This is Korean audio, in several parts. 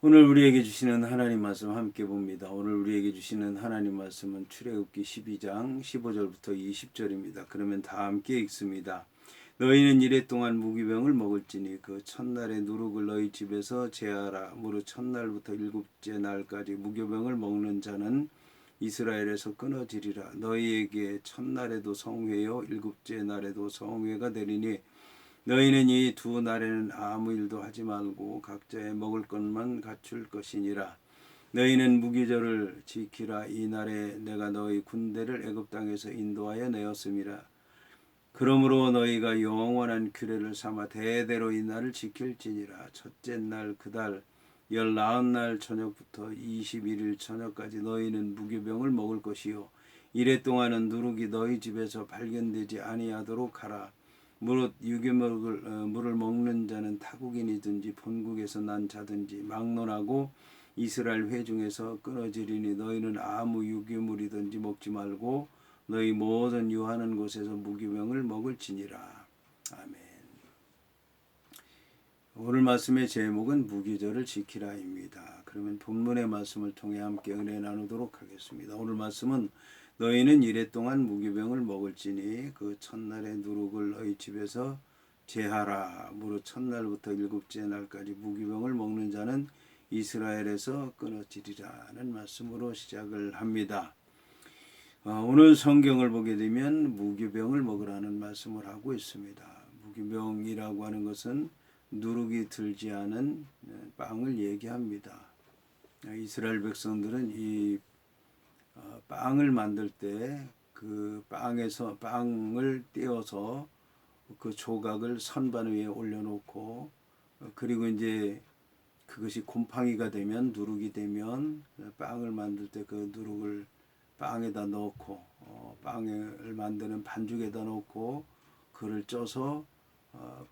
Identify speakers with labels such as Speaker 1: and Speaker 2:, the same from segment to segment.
Speaker 1: 오늘 우리에게 주시는 하나님 말씀 함께 봅니다. 오늘 우리에게 주시는 하나님 말씀은 출애굽기 12장 15절부터 20절입니다. 그러면 다 함께 읽습니다. 너희는 이레 동안 무기병을 먹을지니 그 첫날의 누룩을 너희 집에서 제하라. 무릇 첫날부터 일곱째 날까지 무교병을 먹는 자는 이스라엘에서 끊어지리라. 너희에게 첫날에도 성회요 일곱째 날에도 성회가 되리니 너희는 이 두 날에는 아무 일도 하지 말고 각자의 먹을 것만 갖출 것이니라. 너희는 무기절을 지키라. 이 날에 내가 너희 군대를 애굽 땅에서 인도하여 내었음이라. 그러므로 너희가 영원한 규례를 삼아 대대로 이 날을 지킬지니라. 첫째 날 그달 19날 저녁부터 21일 저녁까지 너희는 무교병을 먹을 것이요 이래 동안은 누룩이 너희 집에서 발견되지 아니하도록 하라. 무릇 유괴물을 먹는 자는 타국인이든지 본국에서 난 자든지 막론하고 이스라엘 회중에서 끊어지리니 너희는 아무 유괴물이든지 먹지 말고 너희 모든 유하는 곳에서 무교병을 먹을지니라. 아멘. 오늘 말씀의 제목은 무기절을 지키라입니다. 그러면 본문의 말씀을 통해 함께 은혜 나누도록 하겠습니다. 오늘 말씀은 너희는 이레 동안 무기병을 먹을지니 그 첫날의 누룩을 너희 집에서 제하라. 무릇 첫날부터 일곱째 날까지 무기병을 먹는 자는 이스라엘에서 끊어지리라는 말씀으로 시작을 합니다. 오늘 성경을 보게 되면 무기병을 먹으라는 말씀을 하고 있습니다. 무기병이라고 하는 것은 누룩이 들지 않은 빵을 얘기합니다. 이스라엘 백성들은 이 빵을 만들 때 그 빵에서 빵을 떼어서 그 조각을 선반 위에 올려놓고 그리고 이제 그것이 곰팡이가 되면 누룩이 되면 빵을 만들 때 그 누룩을 빵에다 넣고 빵을 만드는 반죽에다 넣고 그를 쪄서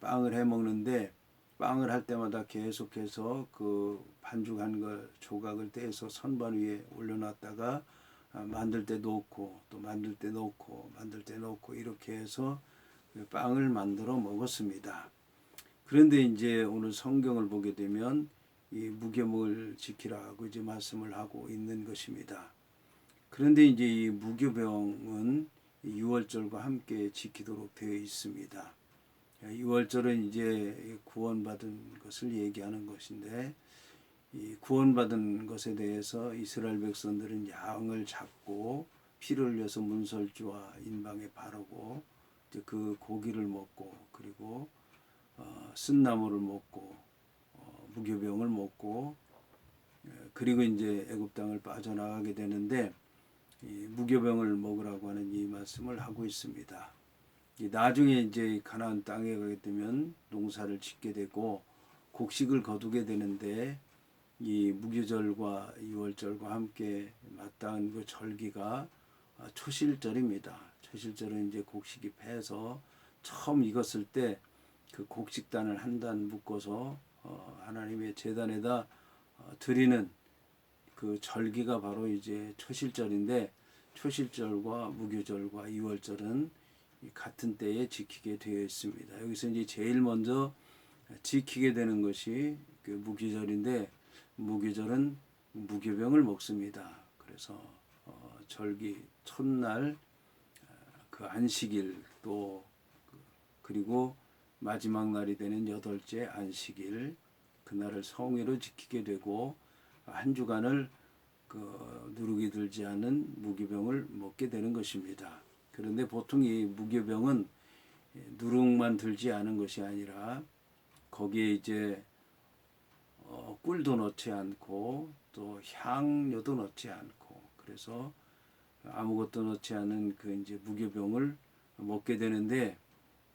Speaker 1: 빵을 해 먹는데 빵을 할 때마다 계속해서 그 반죽한 걸 조각을 떼서 선반 위에 올려놨다가 만들 때 놓고 또 만들 때 놓고 만들 때 놓고 이렇게 해서 빵을 만들어 먹었습니다. 그런데 이제 오늘 성경을 보게 되면 이 무교병을 지키라고 이제 말씀을 하고 있는 것입니다. 그런데 이제 이 무교병은 유월절과 함께 지키도록 되어 있습니다. 유월절은 이제 구원받은 것을 얘기하는 것인데 이 구원받은 것에 대해서 이스라엘 백성들은 양을 잡고 피를 흘려서 문설주와 인방에 바르고 이제 그 고기를 먹고 그리고 쓴나물을 먹고 무교병을 먹고 그리고 이제 애굽 땅을 빠져나가게 되는데 이 무교병을 먹으라고 하는 이 말씀을 하고 있습니다. 나중에 이제 가나안 땅에 가게 되면 농사를 짓게 되고 곡식을 거두게 되는데 이 무교절과 유월절과 함께 마땅한 그 절기가 초실절입니다. 초실절은 이제 곡식이 패서 처음 익었을 때 그 곡식단을 한 단 묶어서 하나님의 제단에다 드리는 그 절기가 바로 이제 초실절인데 초실절과 무교절과 유월절은 같은 때에 지키게 되어 있습니다. 여기서 이제 제일 먼저 지키게 되는 것이 그 무교절인데 무교절은 무교병을 먹습니다. 그래서 절기 첫날 그 안식일 또 그리고 마지막 날이 되는 여덟째 안식일 그날을 성회로 지키게 되고 한 주간을 그 누룩이 들지 않은 무교병을 먹게 되는 것입니다. 그런데 보통 이 무교병은 누룩만 들지 않은 것이 아니라 거기에 이제 꿀도 넣지 않고 또 향료도 넣지 않고 그래서 아무것도 넣지 않은 그 이제 무교병을 먹게 되는데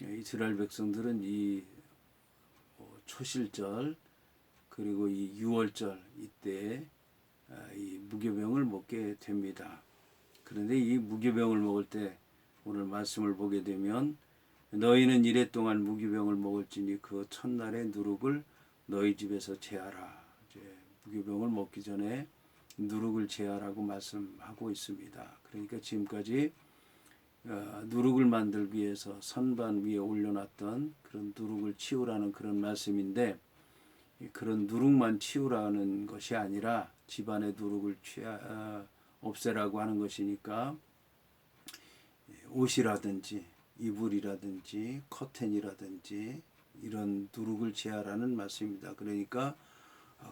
Speaker 1: 이스라엘 백성들은 이 초실절 그리고 이 유월절 이때 이 무교병을 먹게 됩니다. 그런데 이 무교병을 먹을 때 오늘 말씀을 보게 되면 너희는 이레 동안 무교병을 먹을지니 그 첫날의 누룩을 너희 집에서 제하라. 이제 무교병을 먹기 전에 누룩을 제하라고 말씀하고 있습니다. 그러니까 지금까지 누룩을 만들기 위해서 선반 위에 올려놨던 그런 누룩을 치우라는 그런 말씀인데 그런 누룩만 치우라는 것이 아니라 집안의 누룩을 없애라고 하는 것이니까 옷이라든지 이불이라든지 커튼이라든지 이런 누룩을 제하라는 말씀입니다. 그러니까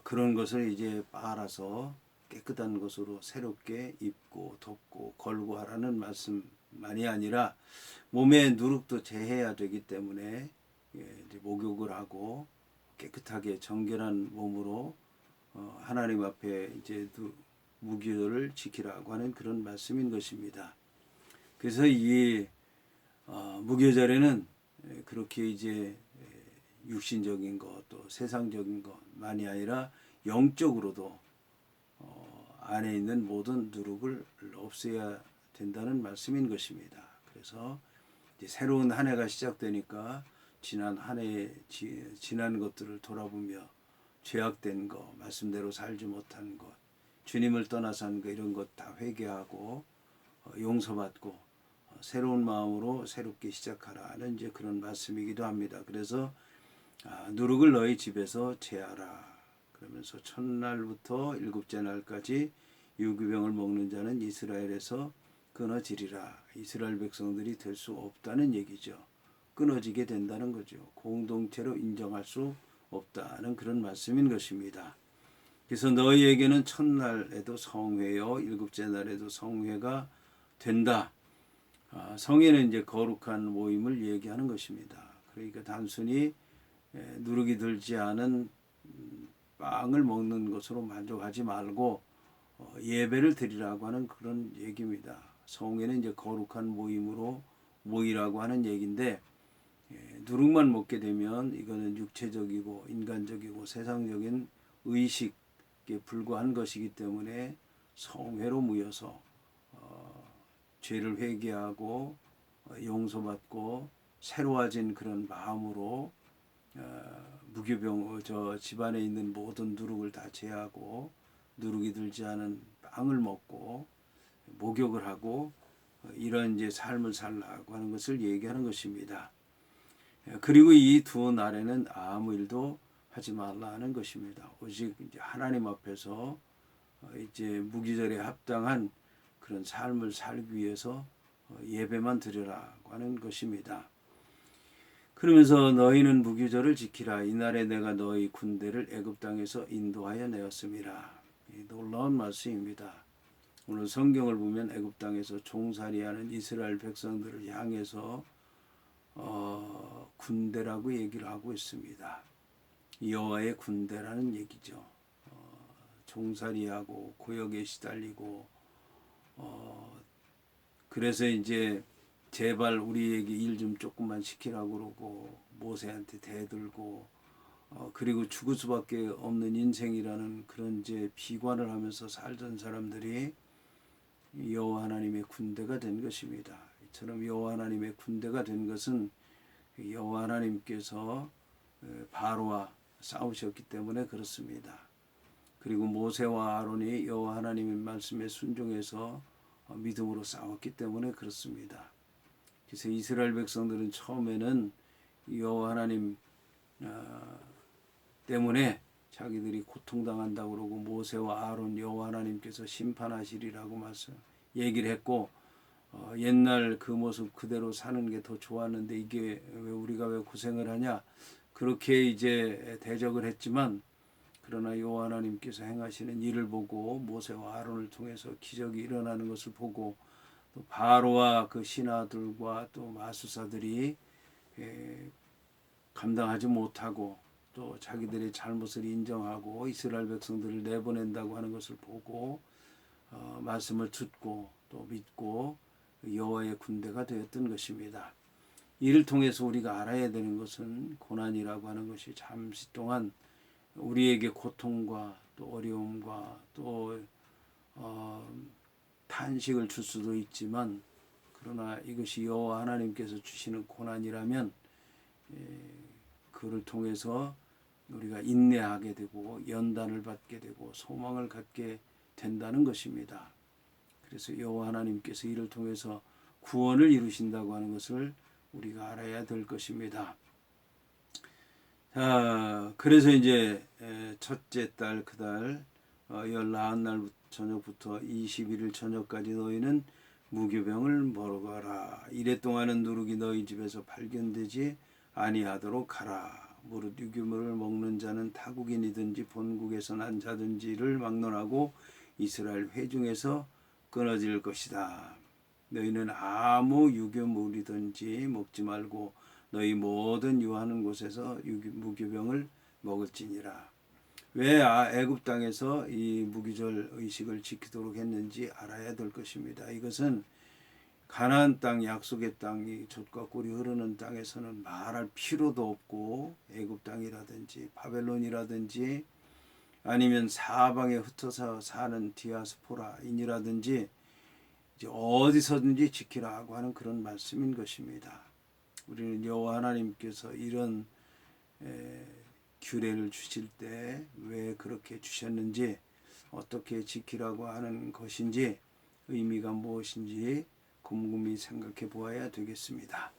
Speaker 1: 그런 것을 이제 빨아서 깨끗한 것으로 새롭게 입고 덮고 걸고 하라는 말씀만이 아니라 몸의 누룩도 제해야 되기 때문에 이제 목욕을 하고 깨끗하게 정결한 몸으로 하나님 앞에 이제 무교를 지키라고 하는 그런 말씀인 것입니다. 그래서 이 무교절에는 그렇게 이제 육신적인 것 또 세상적인 것만이 아니라 영적으로도 안에 있는 모든 누룩을 없애야 된다는 말씀인 것입니다. 그래서 이제 새로운 한 해가 시작되니까 지난 한 해 지난 것들을 돌아보며 죄악된 것, 말씀대로 살지 못한 것, 주님을 떠나서 한 것 이런 것 다 회개하고 용서받고 새로운 마음으로 새롭게 시작하라는 이제 그런 말씀이기도 합니다. 그래서 누룩을 너희 집에서 제하라. 그러면서 첫날부터 일곱째 날까지 유기병을 먹는 자는 이스라엘에서 끊어지리라. 이스라엘 백성들이 될 수 없다는 얘기죠. 끊어지게 된다는 거죠. 공동체로 인정할 수 없다는 그런 말씀인 것입니다. 그래서 너희에게는 첫날에도 성회요 일곱째 날에도 성회가 된다. 성회는 이제 거룩한 모임을 얘기하는 것입니다. 그러니까 단순히 누룩이 들지 않은 빵을 먹는 것으로 만족하지 말고 예배를 드리라고 하는 그런 얘기입니다. 성회는 이제 거룩한 모임으로 모이라고 하는 얘기인데 누룩만 먹게 되면 이거는 육체적이고 인간적이고 세상적인 의식에 불과한 것이기 때문에 성회로 모여서 죄를 회개하고 용서받고 새로워진 그런 마음으로 무교병 집안에 있는 모든 누룩을 다 제하고 누룩이 들지 않은 빵을 먹고 목욕을 하고 이런 이제 삶을 살라고 하는 것을 얘기하는 것입니다. 그리고 이 두 날에는 아무 일도 하지 말라 하는 것입니다. 오직 이제 하나님 앞에서 이제 무기절에 합당한 그런 삶을 살기 위해서 예배만 드리라고 하는 것입니다. 그러면서 너희는 무교절을 지키라. 이날에 내가 너희 군대를 애굽 땅에서 인도하여 내었음이라. 놀라운 말씀입니다. 오늘 성경을 보면 애굽 땅에서 종살이하는 이스라엘 백성들을 향해서 군대라고 얘기를 하고 있습니다. 여호와의 군대라는 얘기죠. 종살이하고 고역에 시달리고 그래서 이제 제발 우리에게 일 좀 조금만 시키라고 그러고 모세한테 대들고 그리고 죽을 수밖에 없는 인생이라는 그런 이제 비관을 하면서 살던 사람들이 여호와 하나님의 군대가 된 것입니다. 이처럼 여호와 하나님의 군대가 된 것은 여호와 하나님께서 바로와 싸우셨기 때문에 그렇습니다. 그리고 모세와 아론이 여호와 하나님의 말씀에 순종해서 믿음으로 싸웠기 때문에 그렇습니다. 그래서 이스라엘 백성들은 처음에는 여호와 하나님 때문에 자기들이 고통당한다고 그러고 모세와 아론 여호와 하나님께서 심판하시리라고 얘기를 했고 옛날 그 모습 그대로 사는 게 더 좋았는데 이게 왜 우리가 왜 고생을 하냐 그렇게 이제 대적을 했지만 그러나 여호와 하나님께서 행하시는 일을 보고 모세와 아론을 통해서 기적이 일어나는 것을 보고 또 바로와 그 신하들과 또 마술사들이 감당하지 못하고 또 자기들의 잘못을 인정하고 이스라엘 백성들을 내보낸다고 하는 것을 보고 말씀을 듣고 또 믿고 여호와의 군대가 되었던 것입니다. 이를 통해서 우리가 알아야 되는 것은 고난이라고 하는 것이 잠시 동안 우리에게 고통과 또 어려움과 또 탄식을 줄 수도 있지만 그러나 이것이 여호와 하나님께서 주시는 고난이라면 그를 통해서 우리가 인내하게 되고 연단을 받게 되고 소망을 갖게 된다는 것입니다. 그래서 여호와 하나님께서 이를 통해서 구원을 이루신다고 하는 것을 우리가 알아야 될 것입니다. 그래서 이제 첫째 달 그달 19날 저녁부터 21일 저녁까지 너희는 무교병을 먹어라. 이래 동안은 누룩이 너희 집에서 발견되지 아니하도록 하라. 무릇 유교물을 먹는 자는 타국인이든지 본국에서 난 자든지를 막론하고 이스라엘 회중에서 끊어질 것이다. 너희는 아무 유교물이든지 먹지 말고 너희 모든 유하는 곳에서 무교병을 먹을지니라. 왜 애굽 땅에서 이 무교절 의식을 지키도록 했는지 알아야 될 것입니다. 이것은 가나안 땅, 약속의 땅, 이 젖과 꿀이 흐르는 땅에서는 말할 필요도 없고 애굽 땅이라든지 바벨론이라든지 아니면 사방에 흩어서 사는 디아스포라인이라든지 이제 어디서든지 지키라고 하는 그런 말씀인 것입니다. 우리는 여호와 하나님께서 이런 규례를 주실 때 왜 그렇게 주셨는지, 어떻게 지키라고 하는 것인지, 의미가 무엇인지 곰곰이 생각해 보아야 되겠습니다.